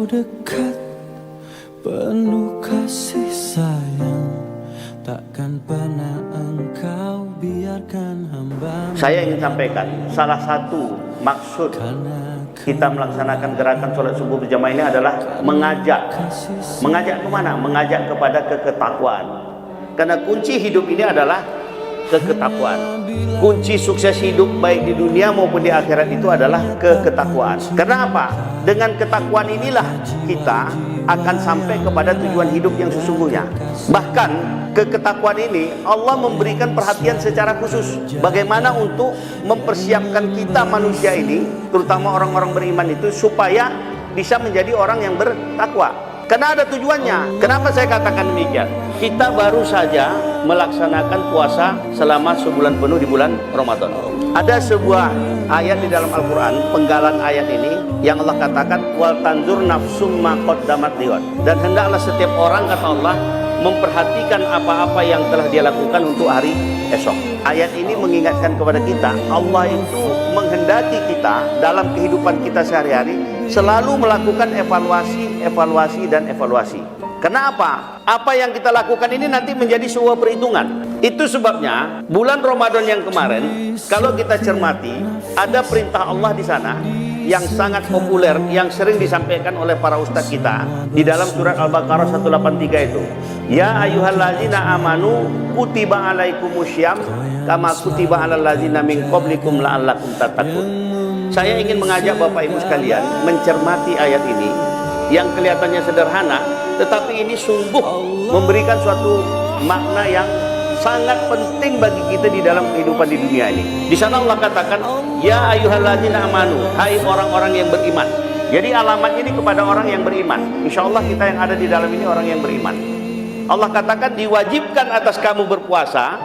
Engkau dekat, penuh kasih sayang, takkan pernah Engkau biarkan hamba. Saya ingin sampaikan salah satu maksud kita melaksanakan gerakan sholat subuh berjamaah ini adalah mengajak kemana? Mengajak kepada keketakwaan. Karena kunci hidup ini adalah keketakwaan. Kunci sukses hidup baik di dunia maupun di akhirat itu adalah keketakwaan. Karena apa? Dengan ketakwaan inilah kita akan sampai kepada tujuan hidup yang sesungguhnya. Bahkan keketakwaan ini Allah memberikan perhatian secara khusus bagaimana untuk mempersiapkan kita manusia ini, terutama orang-orang beriman itu, supaya bisa menjadi orang yang bertakwa. Karena ada tujuannya. Kenapa saya katakan demikian? Kita baru saja melaksanakan puasa selama sebulan penuh di bulan Ramadan. Ada sebuah ayat di dalam Al-Quran, penggalan ayat ini, yang Allah katakan, wal tanzur nafsum ma qaddamat liwat. Dan hendaklah setiap orang, kata Allah, memperhatikan apa-apa yang telah dia lakukan untuk hari esok. Ayat ini mengingatkan kepada kita, Allah itu menghendaki kita dalam kehidupan kita sehari-hari selalu melakukan evaluasi dan evaluasi. Kenapa? Apa yang kita lakukan ini nanti menjadi sebuah perhitungan. Itu sebabnya bulan Ramadan yang kemarin, kalau kita cermati, ada perintah Allah di sana yang sangat populer, yang sering disampaikan oleh para ustadz kita di dalam surat Al-Baqarah 183 itu. Ya ayyuhallazina amanu kutiba alaikumusyyam kama kutiba alal ladzina min qablikum la'allakum tattaqun. Saya ingin mengajak Bapak Ibu sekalian mencermati ayat ini yang kelihatannya sederhana, tetapi ini sungguh memberikan suatu makna yang sangat penting bagi kita di dalam kehidupan di dunia ini. Di sana Allah katakan, ya ayyuhalladzina amanu, hai orang-orang yang beriman. Jadi alamat ini kepada orang yang beriman. Insya Allah kita yang ada di dalam ini orang yang beriman. Allah katakan diwajibkan atas kamu berpuasa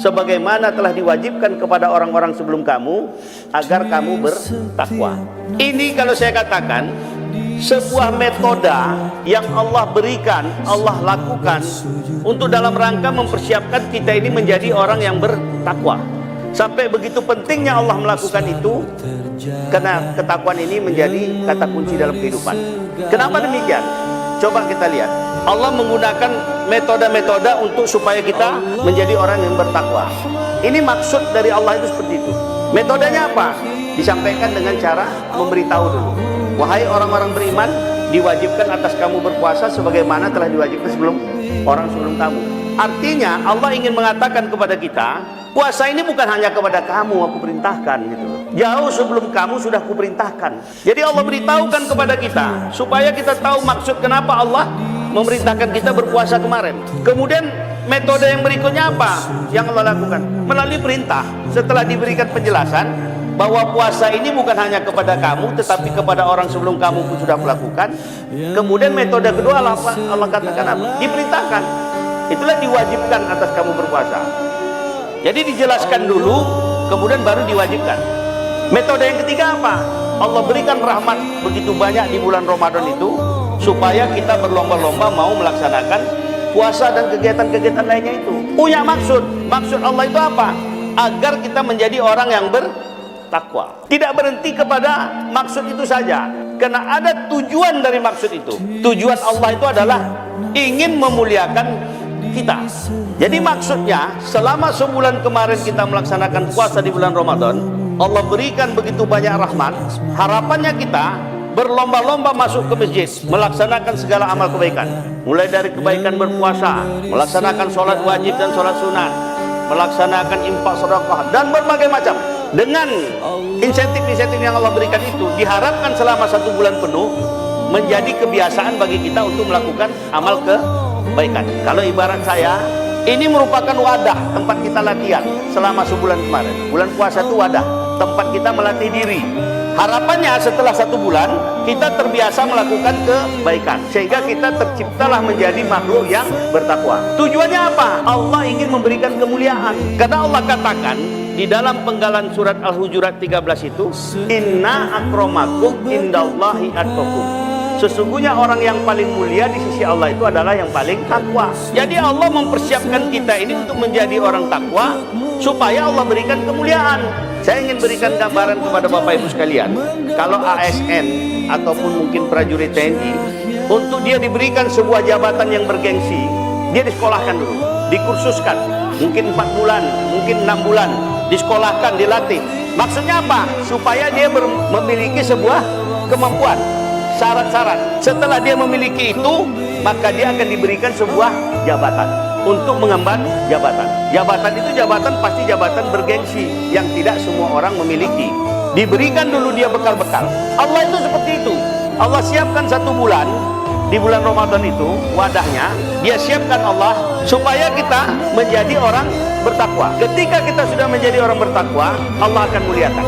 sebagaimana telah diwajibkan kepada orang-orang sebelum kamu agar kamu bertakwa. Ini kalau saya katakan sebuah metode yang Allah berikan, Allah lakukan untuk dalam rangka mempersiapkan kita ini menjadi orang yang bertakwa. Sampai begitu pentingnya Allah melakukan itu, karena ketakwaan ini menjadi kata kunci dalam kehidupan. Kenapa demikian? Coba kita lihat. Allah menggunakan metode-metode untuk supaya kita menjadi orang yang bertakwa. Ini maksud dari Allah itu seperti itu. Metodenya apa? Disampaikan dengan cara memberitahu dulu. Wahai orang-orang beriman, diwajibkan atas kamu berpuasa sebagaimana telah diwajibkan sebelum kamu. Artinya Allah ingin mengatakan kepada kita, puasa ini bukan hanya kepada kamu aku perintahkan gitu. Jauh sebelum kamu sudah kuperintahkan. Jadi Allah beritahukan kepada kita supaya kita tahu maksud kenapa Allah memerintahkan kita berpuasa kemarin. Kemudian metode yang berikutnya apa yang Allah lakukan? Melalui perintah. Setelah diberikan penjelasan bahwa puasa ini bukan hanya kepada kamu tetapi kepada orang sebelum kamu pun sudah melakukan. Kemudian metode kedua Allah katakan apa? Diperintahkan. Itulah diwajibkan atas kamu berpuasa. Jadi dijelaskan dulu, kemudian baru diwajibkan. Metode yang ketiga apa? Allah berikan rahmat begitu banyak di bulan Ramadan itu supaya kita berlomba-lomba mau melaksanakan puasa dan kegiatan-kegiatan lainnya itu. Punya maksud. Maksud Allah itu apa? Agar kita menjadi orang yang bertakwa. Tidak berhenti kepada maksud itu saja. Karena ada tujuan dari maksud itu. Tujuan Allah itu adalah ingin memuliakan kita. Jadi maksudnya selama sebulan kemarin kita melaksanakan puasa di bulan Ramadan, Allah berikan begitu banyak rahmat. Harapannya kita berlomba-lomba masuk ke masjid, melaksanakan segala amal kebaikan, mulai dari kebaikan berpuasa, melaksanakan sholat wajib dan sholat sunnah, melaksanakan infak sedekah dan berbagai macam. Dengan insentif-insentif yang Allah berikan itu, diharapkan selama 1 bulan penuh menjadi kebiasaan bagi kita untuk melakukan amal kebaikan. Kalau ibarat saya, ini merupakan wadah tempat kita latihan selama sebulan kemarin. Bulan puasa itu wadah tempat kita melatih diri. Harapannya setelah 1 bulan kita terbiasa melakukan kebaikan sehingga kita terciptalah menjadi makhluk yang bertakwa. Tujuannya apa? Allah ingin memberikan kemuliaan. Karena Allah katakan di dalam penggalan surat Al-Hujurat 13 itu, inna akramakum indallahi atqakum. Sesungguhnya orang yang paling mulia di sisi Allah itu adalah yang paling takwa. Jadi Allah mempersiapkan kita ini untuk menjadi orang takwa supaya Allah berikan kemuliaan. Saya ingin berikan gambaran kepada Bapak Ibu sekalian. Kalau ASN ataupun mungkin prajurit TNI, untuk dia diberikan sebuah jabatan yang bergengsi, dia disekolahkan dulu, dikursuskan, mungkin 4 bulan, mungkin 6 bulan, disekolahkan, dilatih. Maksudnya apa? Supaya dia memiliki sebuah kemampuan, syarat-syarat. Setelah dia memiliki itu, maka dia akan diberikan sebuah jabatan untuk mengemban jabatan. Jabatan itu pasti jabatan bergengsi yang tidak semua orang memiliki. Diberikan dulu dia bekal-bekal. Allah itu seperti itu. Allah siapkan 1 bulan, di bulan Ramadan itu wadahnya dia siapkan Allah supaya kita menjadi orang bertakwa. Ketika kita sudah menjadi orang bertakwa, Allah akan muliakan.